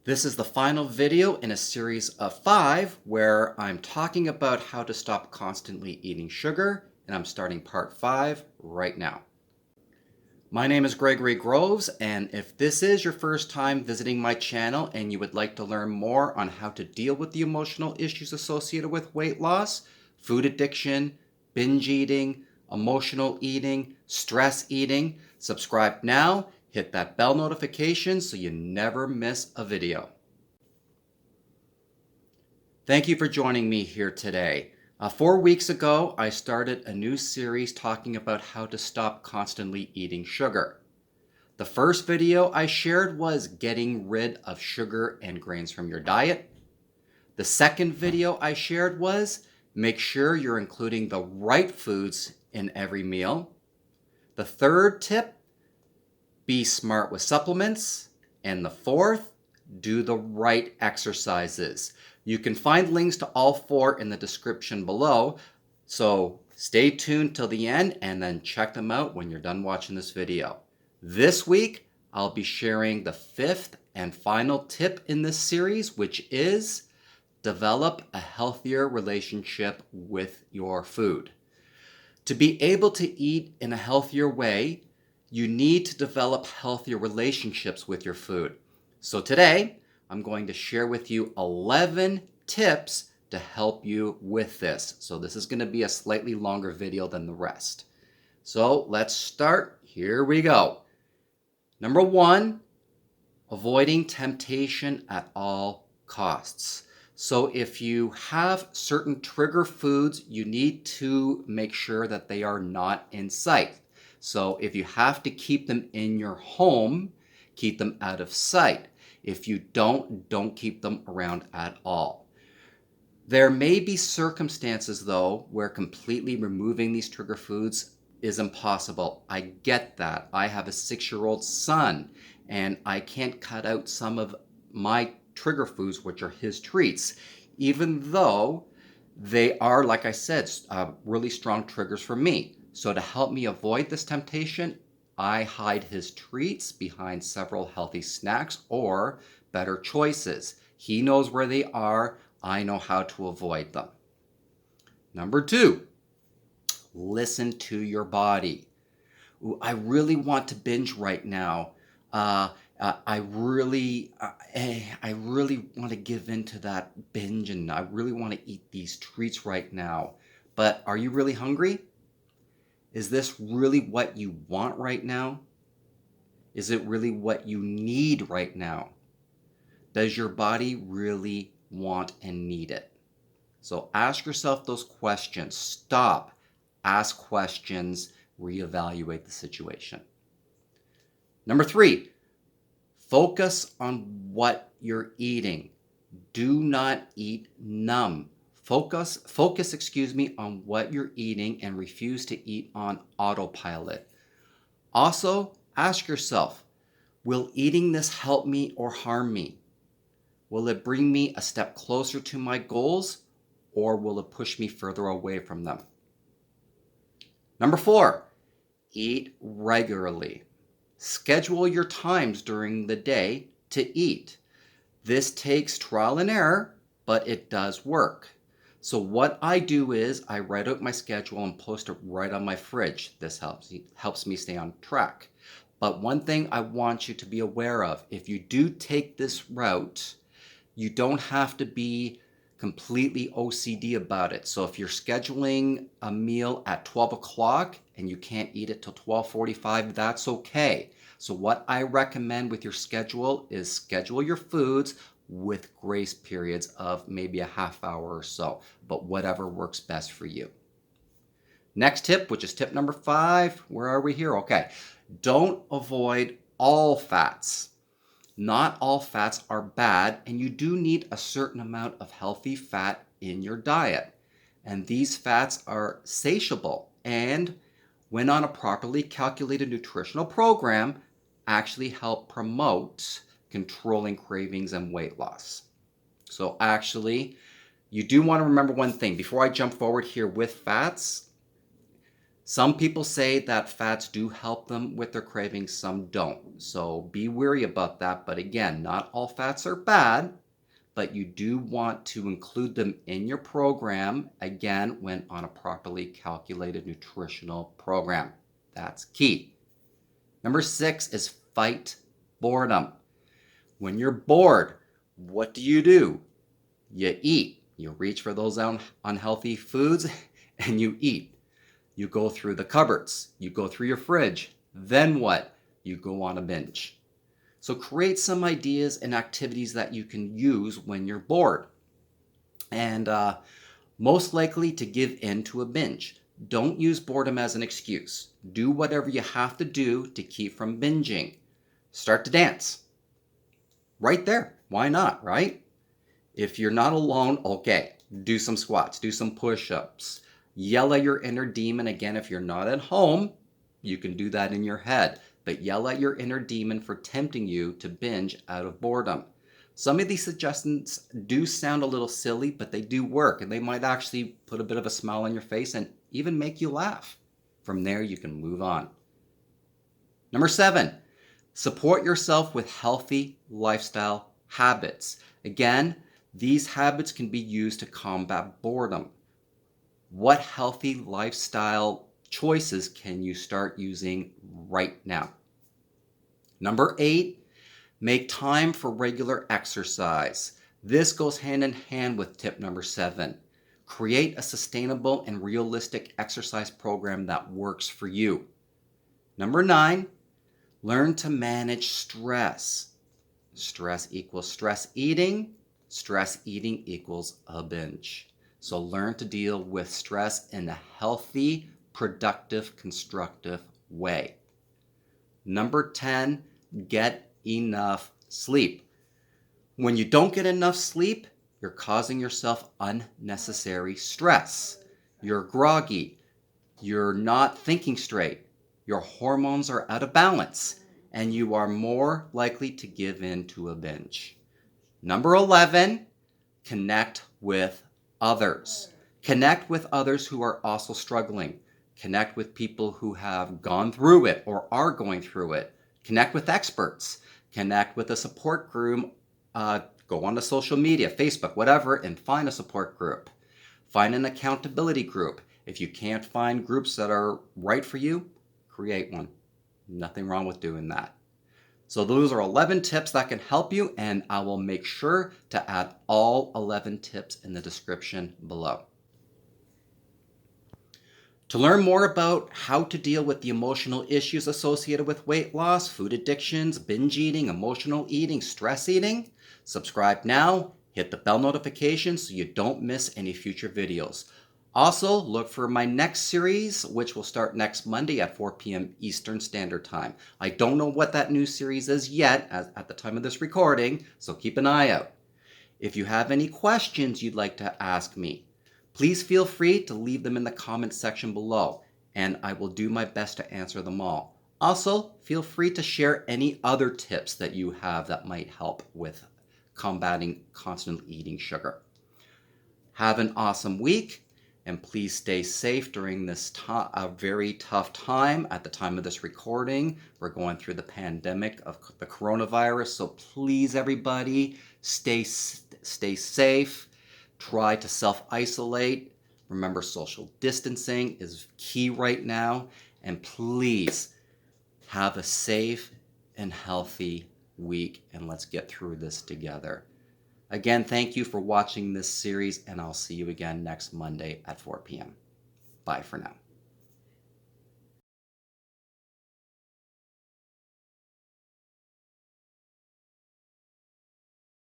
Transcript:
This is the final video in a series of 5 where I'm talking about how to stop constantly eating sugar, and I'm starting part 5 right now. My name is Gregory Groves, and if this is your first time visiting my channel and you would like to learn more on how to deal with the emotional issues associated with weight loss, food addiction, binge eating, emotional eating, stress eating, subscribe now. Hit that bell notification so you never miss a video. Thank you for joining me here today. 4 weeks ago, I started a new series talking about how to stop constantly eating sugar. The first video I shared was getting rid of sugar and grains from your diet. The second video I shared was make sure you're including the right foods in every meal. The third tip, be smart with supplements. And the fourth, do the right exercises. You can find links to all 4 in the description below. So stay tuned till the end and then check them out when you're done watching this video. This week, I'll be sharing the 5th and final tip in this series, which is develop a healthier relationship with your food. To be able to eat in a healthier way, you need to develop healthier relationships with your food. So today, I'm going to share with you 11 tips to help you with this. So this is going to be a slightly longer video than the rest. So let's start. Here we go. Number 1, avoiding temptation at all costs. So if you have certain trigger foods, you need to make sure that they are not in sight. So if you have to keep them in your home, keep them out of sight. If you don't keep them around at all. There may be circumstances, though, where completely removing these trigger foods is impossible. I get that. I have a 6-year-old son, and I can't cut out some of my trigger foods, which are his treats, even though they are, like I said, really strong triggers for me. So to help me avoid this temptation, I hide his treats behind several healthy snacks or better choices. He knows where they are. I know how to avoid them. Number 2, listen to your body. Ooh, I really want to binge right now. I really want to give in to that binge, and I really want to eat these treats right now. But are you really hungry? Is this really what you want right now? Is it really what you need right now? Does your body really want and need it? So ask yourself those questions. Stop, ask questions, reevaluate the situation. Number 3, focus on what you're eating. Do not eat numb. Focus, on what you're eating and refuse to eat on autopilot. Also, ask yourself, will eating this help me or harm me? Will it bring me a step closer to my goals, or will it push me further away from them? Number 4, eat regularly. Schedule your times during the day to eat. This takes trial and error, but it does work. So what I do is I write out my schedule and post it right on my fridge. This helps me stay on track. But one thing I want you to be aware of, if you do take this route, you don't have to be completely OCD about it. So if you're scheduling a meal at 12 o'clock and you can't eat it till 12:45, that's okay. So what I recommend with your schedule is schedule your foods with grace periods of maybe a half hour or so, but whatever works best for you. Next tip, which is tip number 5. Where are we here? Okay. Don't avoid all fats. Not all fats are bad, and you do need a certain amount of healthy fat in your diet. And these fats are satiable, and when on a properly calculated nutritional program, actually help promote controlling cravings and weight loss. So actually, you do want to remember one thing. Before I jump forward here with fats, Some people say that fats do help them with their cravings, some don't. So be wary about that. But again, not all fats are bad, but you do want to include them in your program, again, when on a properly calculated nutritional program. That's key. Number 6 is fight boredom. When you're bored, what do? You eat. You reach for those unhealthy foods and you eat. You go through the cupboards. You go through your fridge. Then what? You go on a binge. So create some ideas and activities that you can use when you're bored. And most likely to give in to a binge. Don't use boredom as an excuse. Do whatever you have to do to keep from binging. Start to dance. Right there. Why not, right? If you're not alone, okay, do some squats, do some push-ups. Yell at your inner demon. Again, if you're not at home, you can do that in your head. But yell at your inner demon for tempting you to binge out of boredom. Some of these suggestions do sound a little silly, but they do work, and they might actually put a bit of a smile on your face and even make you laugh. From there, you can move on. Number 7, support yourself with healthy lifestyle habits. Again, these habits can be used to combat boredom. What healthy lifestyle choices can you start using right now? Number 8, make time for regular exercise. This goes hand in hand with tip number 7. Create a sustainable and realistic exercise program that works for you. Number 9, learn to manage stress. Stress equals stress eating. Stress eating equals a binge. So learn to deal with stress in a healthy, productive, constructive way. Number 10, get enough sleep. When you don't get enough sleep, you're causing yourself unnecessary stress. You're groggy. You're not thinking straight. Your hormones are out of balance, and you are more likely to give in to a binge. Number 11, connect with others. Connect with others who are also struggling. Connect with people who have gone through it or are going through it. Connect with experts. Connect with a support group. Go on to social media, Facebook, whatever, and find a support group. Find an accountability group. If you can't find groups that are right for you, create one. Nothing wrong with doing that. So those are 11 tips that can help you, and I will make sure to add all 11 tips in the description below. To learn more about how to deal with the emotional issues associated with weight loss, food addictions, binge eating, emotional eating, stress eating, subscribe now, hit the bell notification so you don't miss any future videos. Also, look for my next series, which will start next Monday at 4 p.m. Eastern Standard Time. I don't know what that new series is yet at the time of this recording, so keep an eye out. If you have any questions you'd like to ask me, please feel free to leave them in the comments section below, and I will do my best to answer them all. Also, feel free to share any other tips that you have that might help with combating constantly eating sugar. Have an awesome week, and please stay safe during this very tough time. At the time of this recording, we're going through the pandemic of the coronavirus, so please, everybody, stay safe. Try to self-isolate. Remember, social distancing is key right now. And please have a safe and healthy week, and let's get through this together. Again, thank you for watching this series, and I'll see you again next Monday at 4 p.m. Bye for now.